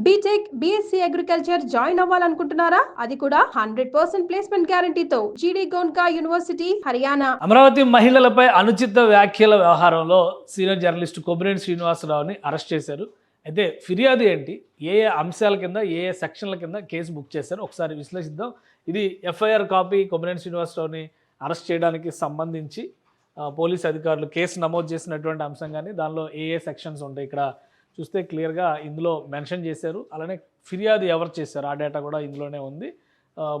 BTech, BSc agriculture join అవ్వాలనుకుంటున్నారా? అది కూడా 100% ప్లేస్మెంట్ గ్యారంటీతో. జీడీ గోన్కా యూనివర్సిటీ, హర్యానా. అమరావతి మహిళలపై అనుచిత వ్యాఖ్యల వ్యవహారంలో సీనియర్ జర్నలిస్ట్ కొమ్మినేని శ్రీనివాసరావుని అరెస్ట్ చేశారు. అయితే ఫిర్యాదు ఏంటి, ఏ అంశాల కింద, ఏ సెక్షన్ల కింద కేసు బుక్ చేశారు ఒకసారి విశ్లేషిద్దాం. ఇది ఎఫ్ఐఆర్ కాపీ. కొమ్మినేని శ్రీనివాసరావుని అరెస్ట్ చేయడానికి సంబంధించి పోలీస్ అధికారులు కేసు నమోదు చేసినటువంటి అంశం, కానీ దానిలో ఏ సెక్షన్స్ ఉంటాయి ఇక్కడ చూస్తే క్లియర్గా ఇందులో మెన్షన్ చేశారు. అలానే ఫిర్యాదు ఎవరు చేశారు ఆ డేటా కూడా ఇందులోనే ఉంది.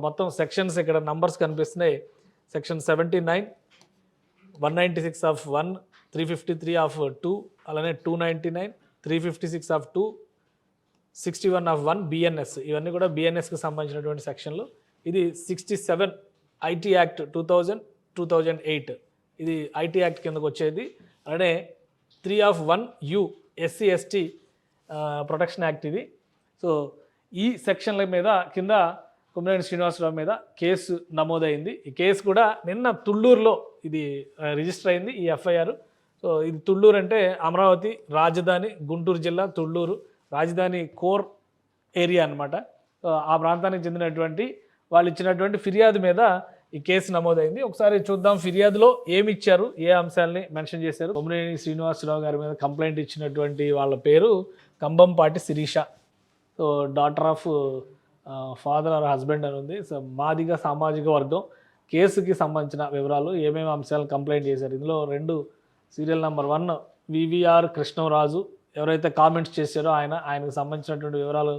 మొత్తం సెక్షన్స్ ఇక్కడ నంబర్స్ కనిపిస్తున్నాయి. సెక్షన్ 79, 196 ఆఫ్ 1, 353 ఆఫ్ 2, అలానే 299, 356 ఆఫ్ 2, 61 ఆఫ్ 1 బిఎన్ఎస్. ఇవన్నీ కూడా బిఎన్ఎస్కి సంబంధించినటువంటి సెక్షన్లు. ఇది 67 ఐటీ యాక్ట్ 2000, 2008 ఇది ఐటీ యాక్ట్ కిందకు వచ్చేది. అలానే 3 of 1 you SC ST protection act ఇది. సో ఈ సెక్షన్ల మీద కింద కొమ్మినేని శ్రీనివాసరావు మీద కేసు నమోదైంది. ఈ కేసు కూడా నిన్న తుళ్ళూరులో ఇది రిజిస్టర్ అయింది, ఈ ఎఫ్ఐఆర్. సో ఇది తుళ్ళూరు అంటే అమరావతి రాజధాని, గుంటూరు జిల్లా తుళ్ళూరు రాజధాని కోర్ ఏరియా అనమాట. ఆ ప్రాంతానికి చెందినటువంటి వాళ్ళు ఇచ్చినటువంటి ఫిర్యాదు మీద ఈ కేసు నమోదైంది. ఒకసారి చూద్దాం ఫిర్యాదులో ఏమి ఇచ్చారు, ఏ అంశాలని మెన్షన్ చేశారు. కొమ్మినేని శ్రీనివాసరావు గారి మీద కంప్లైంట్ ఇచ్చినటువంటి వాళ్ళ పేరు Kambampati Sirisha. So daughter of father or husband అని ఉంది. సో మాదిగ సామాజిక వర్గం. కేసుకి సంబంధించిన వివరాలు, ఏమేమి అంశాలను కంప్లైంట్ చేశారు. ఇందులో 2 సీరియల్ నెంబర్ 1 వివిఆర్ కృష్ణరాజు ఎవరైతే కామెంట్స్ చేశారో ఆయనకు సంబంధించినటువంటి వివరాలు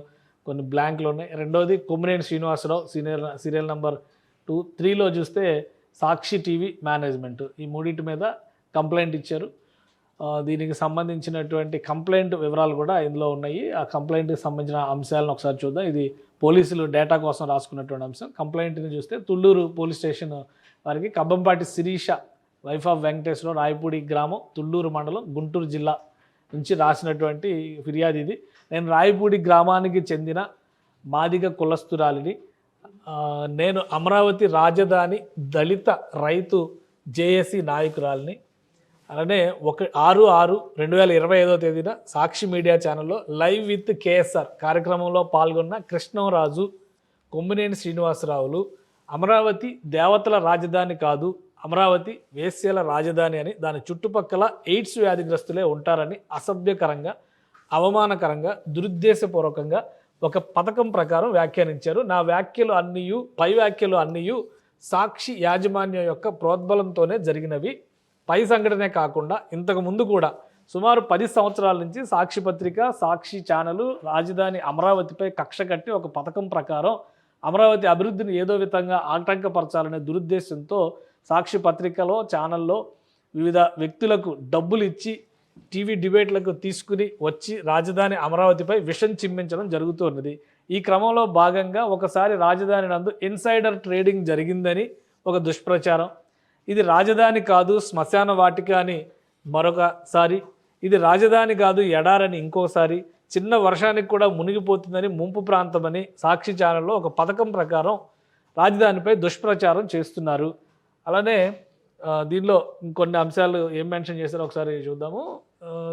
కొన్ని బ్లాంక్లు ఉన్నాయి. రెండోది కొమ్మినేని శ్రీనివాసరావు సీరియల్ నెంబర్ 2, 3లో చూస్తే సాక్షి టీవీ మేనేజ్మెంట్. ఈ మూడింటి మీద కంప్లైంట్ ఇచ్చారు. దీనికి సంబంధించినటువంటి కంప్లైంట్ వివరాలు కూడా ఇందులో ఉన్నాయి. ఆ కంప్లైంట్కి సంబంధించిన అంశాలను ఒకసారి చూద్దాం. ఇది పోలీసులు డేటా కోసం రాసుకున్నటువంటి అంశం. కంప్లైంట్ని చూస్తే తుళ్ళూరు పోలీస్ స్టేషన్ వారికి కంబంపాటి శిరీష వైఫ్ ఆఫ్ వెంకటేశ్వరరావు, రాయపూడి గ్రామం, తుళ్ళూరు మండలం, గుంటూరు జిల్లా నుంచి రాసినటువంటి ఫిర్యాదు ఇది. నేను రాయపూడి గ్రామానికి చెందిన మాదిగ కులస్తురాలిని. నేను అమరావతి రాజధాని దళిత రైతు జేఏసీ నాయకురాలిని. అలానే 6/6/2025 తేదీన సాక్షి మీడియా ఛానల్లో లైవ్ విత్ కేఎస్ఆర్ కార్యక్రమంలో పాల్గొన్న కృష్ణరాజు, కొమ్మినేని శ్రీనివాసరావులు అమరావతి దేవతల రాజధాని కాదు, అమరావతి వేశ్యల రాజధాని అని, దాని చుట్టుపక్కల ఎయిడ్స్ వ్యాధిగ్రస్తులే ఉంటారని అసభ్యకరంగా, అవమానకరంగా, దురుద్దేశపూర్వకంగా ఒక పథకం ప్రకారం వ్యాఖ్యానించారు. నా వ్యాఖ్యలు అన్నీయు, పై వ్యాఖ్యలు అన్నీయు సాక్షి యాజమాన్యం యొక్క ప్రోద్బలంతోనే జరిగినవి. పై సంఘటనే కాకుండా ఇంతకు ముందు కూడా సుమారు 10 సంవత్సరాల నుంచి సాక్షి పత్రిక, సాక్షి ఛానలు రాజధాని అమరావతిపై కక్ష కట్టి ఒక పథకం ప్రకారం అమరావతి అభివృద్ధిని ఏదో విధంగా ఆటంకపరచాలనే దురుద్దేశంతో సాక్షి పత్రికలో, ఛానల్లో వివిధ వ్యక్తులకు డబ్బులు ఇచ్చి టీవీ డిబేట్లకు తీసుకుని వచ్చి రాజధాని అమరావతిపై విషం చిమ్మించడం జరుగుతున్నది. ఈ క్రమంలో భాగంగా ఒకసారి రాజధాని నందు ఇన్సైడర్ ట్రేడింగ్ జరిగిందని ఒక దుష్ప్రచారం. ఇది రాజధాని కాదు శ్మశాన వాటిక అని మరొకసారి, ఇది రాజధాని కాదు ఎడారని ఇంకోసారి, చిన్న వర్షానికి కూడా మునిగిపోతుందని ముంపు ప్రాంతమని సాక్షి ఛానల్లో ఒక పథకం ప్రకారం రాజధానిపై దుష్ప్రచారం చేస్తున్నారు. అలానే దీనిలో ఇంకొన్ని అంశాలు ఏం మెన్షన్ చేశారో ఒకసారి చూద్దాము.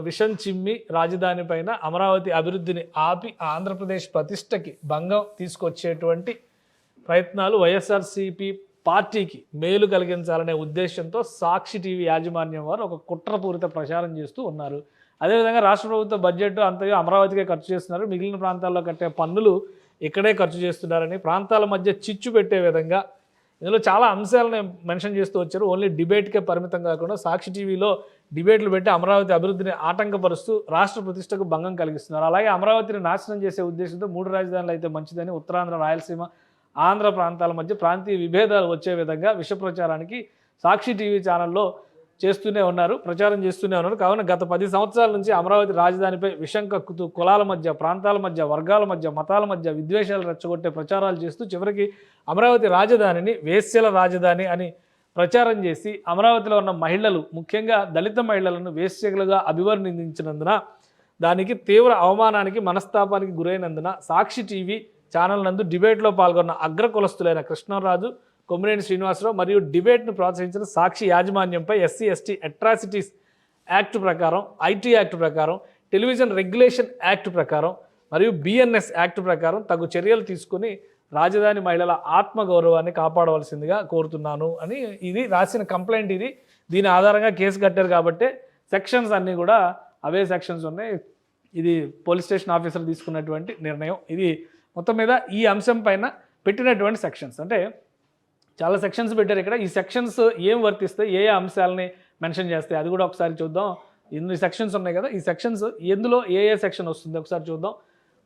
విషం చిమ్మి రాజధాని పైన అమరావతి అభివృద్ధిని ఆపి ఆంధ్రప్రదేశ్ ప్రతిష్టకి భంగం తీసుకొచ్చేటువంటి ప్రయత్నాలు వైఎస్ఆర్సీపీ పార్టీకి మేలు కలిగించాలనే ఉద్దేశంతో సాక్షి టీవీ యాజమాన్యం వారు ఒక కుట్రపూరిత ప్రచారం చేస్తూ ఉన్నారు. అదేవిధంగా రాష్ట్ర ప్రభుత్వ బడ్జెట్ అంతగా అమరావతికే ఖర్చు చేస్తున్నారు, మిగిలిన ప్రాంతాల్లో కట్టే పన్నులు ఇక్కడే ఖర్చు చేస్తున్నారని, ప్రాంతాల మధ్య చిచ్చు పెట్టే విధంగా ఇందులో చాలా అంశాలను మెన్షన్ చేస్తూ వచ్చారు. ఓన్లీ డిబేట్కే పరిమితం కాకుండా సాక్షి టీవీలో డిబేట్లు పెట్టి అమరావతి అభివృద్ధిని ఆటంకపరుస్తూ రాష్ట్ర ప్రతిష్టకు భంగం కలిగిస్తున్నారు. అలాగే అమరావతిని నాశనం చేసే ఉద్దేశంతో 3 రాజధానులు అయితే మంచిదని, ఉత్తరాంధ్ర, రాయలసీమ, ఆంధ్ర ప్రాంతాల మధ్య ప్రాంతీయ విభేదాలు వచ్చే విధంగా విష ప్రచారానికి సాక్షి టీవీ ఛానల్లో ప్రచారం చేస్తూనే ఉన్నారు. కావున గత 10 సంవత్సరాల నుంచి అమరావతి రాజధానిపై విషం కక్కుతూ కులాల మధ్య, ప్రాంతాల మధ్య, వర్గాల మధ్య, మతాల మధ్య విద్వేషాలు రెచ్చగొట్టే ప్రచారాలు చేస్తూ చివరికి అమరావతి రాజధానిని వేశ్యల రాజధాని అని ప్రచారం చేసి అమరావతిలో ఉన్న మహిళలు, ముఖ్యంగా దళిత మహిళలను వేశ్యలుగా అభివర్ణించినందున, దానికి తీవ్ర అవమానానికి, మనస్తాపానికి గురైనందున సాక్షి టీవీ ఛానల్ నందు డిబేట్లో పాల్గొన్న అగ్ర కులస్తులైన కృష్ణరాజు, కొమ్మినేని శ్రీనివాసరావు మరియు డిబేట్ను ప్రోత్సహించిన సాక్షి యాజమాన్యంపై ఎస్సీ ఎస్టీ అట్రాసిటీస్ యాక్ట్ ప్రకారం, ఐటీ యాక్ట్ ప్రకారం, టెలివిజన్ రెగ్యులేషన్ యాక్ట్ ప్రకారం మరియు బిఎన్ఎస్ యాక్ట్ ప్రకారం తగు చర్యలు తీసుకుని రాజధాని మహిళల ఆత్మగౌరవాన్ని కాపాడవలసిందిగా కోరుతున్నాను అని ఇది రాసిన కంప్లైంట్. ఇది దీని ఆధారంగా కేసు కట్టారు కాబట్టి సెక్షన్స్ అన్నీ కూడా అవే సెక్షన్స్ ఉన్నాయి. ఇది పోలీస్ స్టేషన్ ఆఫీసర్ తీసుకున్నటువంటి నిర్ణయం. ఇది మొత్తం మీద ఈ అంశం పైన పెట్టినటువంటి సెక్షన్స్, అంటే చాలా సెక్షన్స్ పెట్టారు ఇక్కడ. ఈ సెక్షన్స్ ఏం వర్తిస్తాయి, ఏ అంశాలని మెన్షన్ చేస్తాయి అది కూడా ఒకసారి చూద్దాం. ఇన్ని సెక్షన్స్ ఉన్నాయి కదా, ఈ సెక్షన్స్ ఎందులో ఏ సెక్షన్ వస్తుంది ఒకసారి చూద్దాం.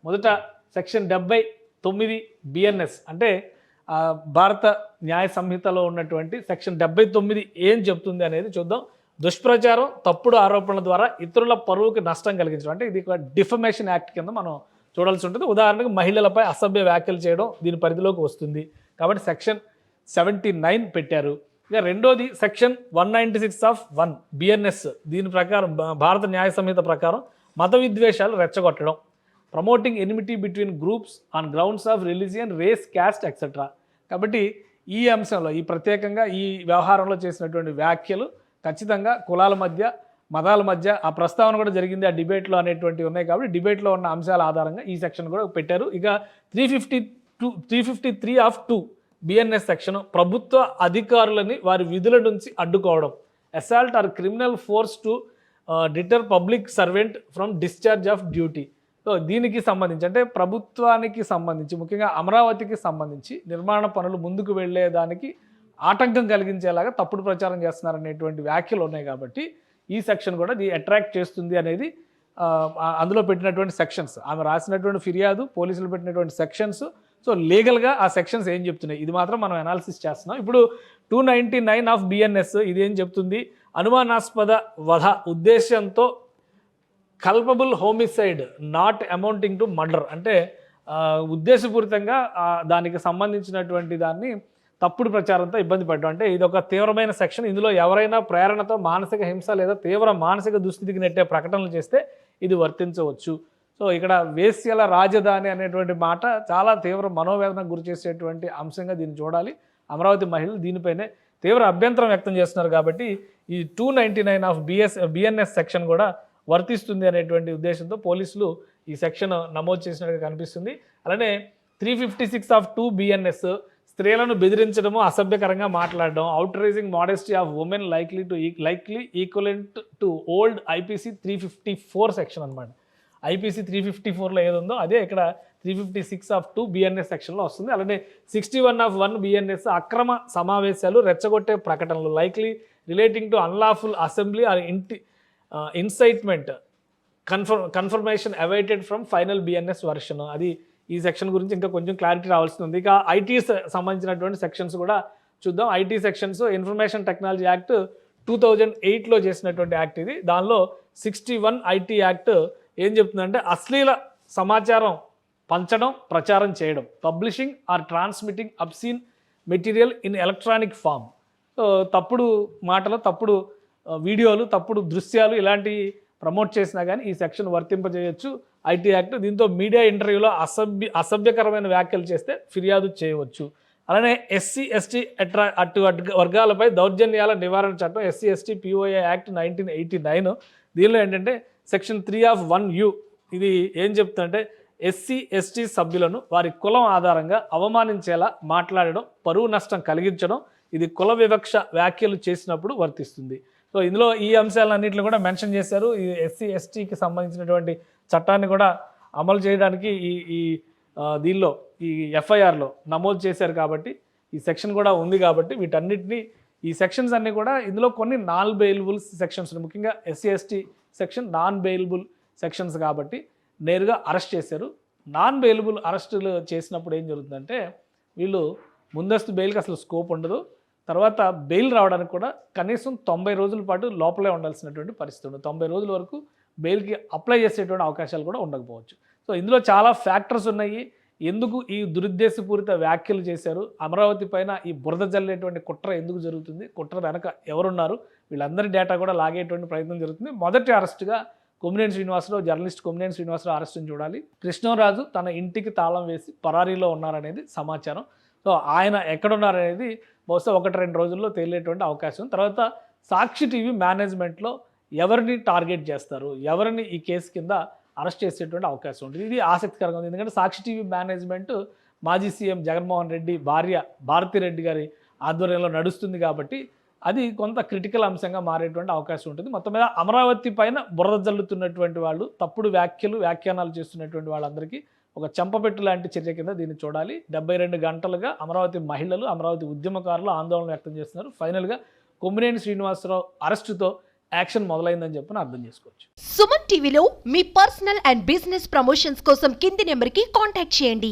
మొదట సెక్షన్ 79 బిఎన్ఎస్ అంటే భారత న్యాయ సంహితలో ఉన్నటువంటి సెక్షన్ 79 ఏం చెప్తుంది అనేది చూద్దాం. దుష్ప్రచారం, తప్పుడు ఆరోపణల ద్వారా ఇతరుల పరువుకి నష్టం కలిగించడం, అంటే ఇది ఒక డిఫమేషన్ యాక్ట్ కింద మనం చూడాల్సి ఉంటుంది. ఉదాహరణకు మహిళలపై అసభ్య వ్యాఖ్యలు చేయడం దీని పరిధిలోకి వస్తుంది కాబట్టి సెక్షన్ 79 పెట్టారు. ఇక రెండోది సెక్షన్ 196(1) బిఎన్ఎస్. దీని ప్రకారం భారత న్యాయ సంహిత ప్రకారం మత విద్వేషాలు రెచ్చగొట్టడం, promoting enmity between groups on grounds of religion, race, caste etcetera. కాబట్టి ఈ అంశంలో ఈ ప్రత్యేకంగా ఈ వ్యవహారంలో చేసినటువంటి వ్యాఖ్యలు ఖచ్చితంగా కులాల మధ్య, మతాల మధ్య ఆ ప్రస్తావన కూడా జరిగింది ఆ డిబేట్లో అనేటువంటివి ఉన్నాయి కాబట్టి డిబేట్లో ఉన్న అంశాల ఆధారంగా ఈ సెక్షన్ కూడా పెట్టారు. ఇక 353(2) బిఎన్ఎస్ సెక్షన్ ప్రభుత్వ అధికారులని వారి విధుల నుంచి అడ్డుకోవడం, assault or criminal force to deter public servant from discharge of duty. So దీనికి సంబంధించి అంటే ప్రభుత్వానికి సంబంధించి ముఖ్యంగా అమరావతికి సంబంధించి నిర్మాణ పనులు ముందుకు వెళ్ళేదానికి ఆటంకం కలిగించేలాగా తప్పుడు ప్రచారం చేస్తున్నారనేటువంటి వ్యాఖ్యలు ఉన్నాయి కాబట్టి ఈ సెక్షన్ కూడా ఇది అట్రాక్ట్ చేస్తుంది అనేది అందులో పెట్టినటువంటి సెక్షన్స్. ఆమె రాసినటువంటి ఫిర్యాదు, పోలీసులు పెట్టినటువంటి సెక్షన్స్. సో లీగల్గా ఆ సెక్షన్స్ ఏం చెప్తున్నాయి ఇది మాత్రం మనం అనాలిసిస్ చేస్తున్నాం. ఇప్పుడు 299 ఆఫ్ బిఎన్ఎస్ ఇది ఏం చెప్తుంది, అనుమానాస్పద వధ ఉద్దేశంతో culpable homicide not amounting to murder, అంటే ఉద్దేశపూరితంగా దానికి సంబంధించినటువంటి దాన్ని తప్పుడు ప్రచారంతో ఇబ్బంది పెట్టడం, అంటే ఇది ఒక తీవ్రమైన సెక్షన్. ఇందులో ఎవరైనా ప్రేరణతో మానసిక హింస లేదా తీవ్ర మానసిక దుస్థితికి నెట్టే ప్రకటనలు చేస్తే ఇది వర్తించవచ్చు. సో ఇక్కడ వేశ్యల రాజధాని అనేటువంటి మాట చాలా తీవ్ర మనోవేదనకు గురి చేసేటువంటి అంశంగా దీన్ని చూడాలి. అమరావతి మహిళలు దీనిపైనే తీవ్ర అభ్యంతరం వ్యక్తం చేస్తున్నారు కాబట్టి ఈ 299 ఆఫ్ బిఎన్ఎస్ సెక్షన్ కూడా వర్తిస్తుంది అనేటువంటి ఉద్దేశంతో పోలీసులు ఈ సెక్షన్ నమోదు చేసినట్టుగా కనిపిస్తుంది. అలానే 356(2) బిఎన్ఎస్ స్త్రీలను బెదిరించడము, అసభ్యకరంగా మాట్లాడడం, అవుట్రైజింగ్ modesty of women likely equivalent to old IPC 354 section అనమాట. ఐపీసీ 354లో ఏది ఉందో అదే ఇక్కడ 356(2) బిఎన్ఎస్ సెక్షన్లో వస్తుంది. అలానే 61(1) బిఎన్ఎస్ అక్రమ సమావేశాలు, రెచ్చగొట్టే ప్రకటనలు, likely relating to unlawful assembly or incitement confirmation awaited from final BNS version. అది ఈ సెక్షన్ గురించి ఇంకా కొంచెం క్లారిటీ రావాల్సి ఉంది. ఇక ఐటీ సంబంధించినటువంటి సెక్షన్స్ కూడా చూద్దాం. IT sections information technology act 2008లో చేసినటువంటి యాక్ట్ ఇది. దానిలో 61 ఐటీ యాక్ట్ ఏం చెప్తుందంటే అశ్లీల సమాచారం పంచడం, ప్రచారం చేయడం, publishing or transmitting obscene material in electronic form. తప్పుడు మాటలు, తప్పుడు వీడియోలు, తప్పుడు దృశ్యాలు ఇలాంటివి ప్రమోట్ చేసినా కానీ ఈ సెక్షన్ వర్తింపజేయచ్చు ఐటీ యాక్ట్. దీంతో మీడియా ఇంటర్వ్యూలో అసభ్యకరమైన వ్యాఖ్యలు చేస్తే ఫిర్యాదు చేయవచ్చు. అలానే ఎస్సీ ఎస్టీ అటు వర్గాలపై దౌర్జన్యాల నివారణ చట్టం ఎస్సీ ఎస్టీ పిఓఏ యాక్ట్ 1989. దీనిలో ఏంటంటే సెక్షన్ 3(1)(u) ఇది ఏం చెప్తుందంటే ఎస్సీ ఎస్టీ సభ్యులను వారి కులం ఆధారంగా అవమానించేలా మాట్లాడడం, పరువు నష్టం కలిగించడం, ఇది కుల వివక్ష వ్యాఖ్యలు చేసినప్పుడు వర్తిస్తుంది. సో ఇందులో ఈ అంశాలన్నింటిని కూడా మెన్షన్ చేశారు. ఈ ఎస్సీ ఎస్టీకి సంబంధించినటువంటి చట్టాన్ని కూడా అమలు చేయడానికి ఈ దీనిలో ఈ ఎఫ్ఐఆర్లో నమోదు చేశారు కాబట్టి ఈ సెక్షన్ కూడా ఉంది కాబట్టి వీటన్నిటిని ఈ సెక్షన్స్ అన్నీ కూడా ఇందులో కొన్ని నాన్ బెయిలబుల్ సెక్షన్స్, ముఖ్యంగా SC ST section non bailable sections కాబట్టి నేరుగా అరెస్ట్ చేశారు. నాన్ బెయిలబుల్ అరెస్టులు చేసినప్పుడు ఏం జరుగుతుందంటే వీళ్ళు ముందస్తు బెయిల్కి అసలు స్కోప్ ఉండదు. తర్వాత బెయిల్ రావడానికి కూడా కనీసం 90 రోజుల పాటు లోపలే ఉండాల్సినటువంటి పరిస్థితి ఉంది. 90 రోజుల వరకు బెయిల్కి అప్లై చేసేటువంటి అవకాశాలు కూడా ఉండకపోవచ్చు. సో ఇందులో చాలా ఫ్యాక్టర్స్ ఉన్నాయి. ఎందుకు ఈ దురుద్దేశపూరిత వ్యాఖ్యలు చేశారు, అమరావతి పైన ఈ బురద జల్లేటువంటి కుట్ర ఎందుకు జరుగుతుంది, కుట్ర వెనక ఎవరున్నారు, వీళ్ళందరి డేటా కూడా లాగేటువంటి ప్రయత్నం జరుగుతుంది. మొదటి అరెస్టుగా కొమ్మినేని శ్రీనివాసరావు, జర్నలిస్ట్ కొమ్మినేని శ్రీనివాసరావు అరెస్టును చూడాలి. కృష్ణరాజు తన ఇంటికి తాళం వేసి పరారీలో ఉన్నారనేది సమాచారం. సో ఆయన ఎక్కడున్నారనేది బహుశా 1-2 రోజుల్లో తేలేటువంటి అవకాశం. తర్వాత సాక్షి టీవీ మేనేజ్మెంట్లో ఎవరిని టార్గెట్ చేస్తారు, ఎవరిని ఈ కేసు కింద అరెస్ట్ చేసేటువంటి అవకాశం ఉంటుంది. ఇది ఆసక్తికరంగా ఉంది. ఎందుకంటే సాక్షి టీవీ మేనేజ్మెంట్ మాజీ సీఎం జగన్మోహన్ రెడ్డి భార్య భారతిరెడ్డి గారి ఆధ్వర్యంలో నడుస్తుంది కాబట్టి అది కొంత క్రిటికల్ అంశంగా మారేటువంటి అవకాశం ఉంటుంది. మొత్తం మీద అమరావతి పైన బురద జల్లుతున్నటువంటి వాళ్ళు, తప్పుడు వ్యాఖ్యానాలు చేస్తున్నటువంటి వాళ్ళందరికీ ఒక చెంపపెట్టు లాంటి చర్య కింద దీన్ని చూడాలి. 72 గంటలుగా అమరావతి మహిళలు, అమరావతి ఉద్యమకారులు ఆందోళన వ్యక్తం చేస్తున్నారు. ఫైనల్గా కొమ్మినేని శ్రీనివాసరావు అరెస్టుతో యాక్షన్ మొదలైందని చెప్పి అర్థం చేసుకోవచ్చు. సుమన్ టీవీలో మీ పర్సనల్ అండ్ బిజినెస్ ప్రమోషన్స్ కోసం కింది నెంబర్కి కాంటాక్ట్ చేయండి.